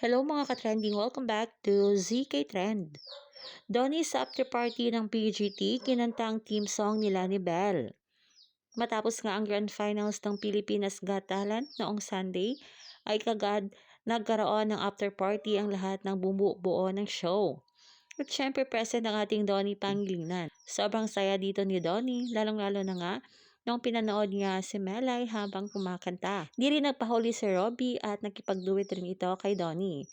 Hello mga ka-trending, welcome back to ZK Trend. Donnie sa after party ng PGT, kinanta ang team song nila ni Belle. Matapos nga ang grand finals ng Pilipinas Got Talent noong Sunday, ay kagad nagkaroon ng after party ang lahat ng bumubuo ng show. At syempre present ang ating Donnie Pangilinan. Sobrang saya dito ni Donnie, lalong-lalo na nga nung pinanood niya si Melay habang kumakanta. Di rin nagpahuli si Robbie at nakipag-duet rin ito kay Donnie.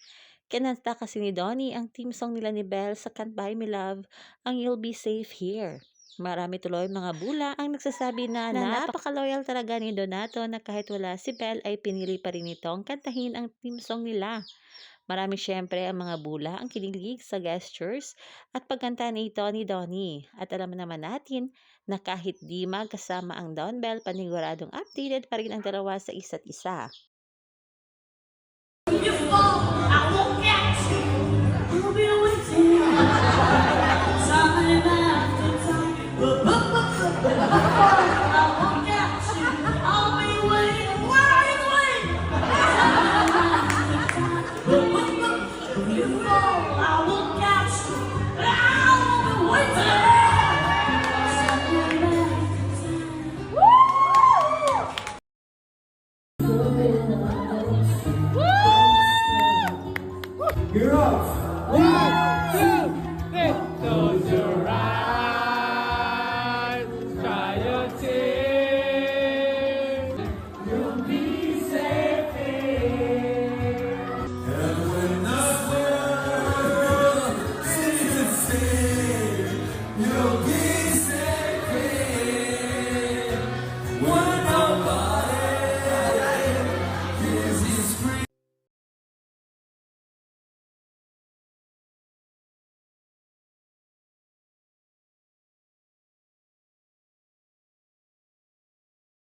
Kinanta kasi ni Donnie ang theme song nila ni Belle sa Can't Buy Me Love, ang You'll Be Safe Here. Marami tuloy mga bula ang nagsasabi na napaka-loyal talaga ni Donato na kahit wala si Belle ay pinili pa rin itong kantahin ang theme song nila. Marami syempre ang mga bula ang kinilig sa gestures at pagkanta nito ni Donnie. At alam naman natin na kahit di magkasama ang Don Bell, paniguradong updated pa rin ang dalawa sa isa't isa. You fall, I won't catch you. I'll be waiting. Time after time.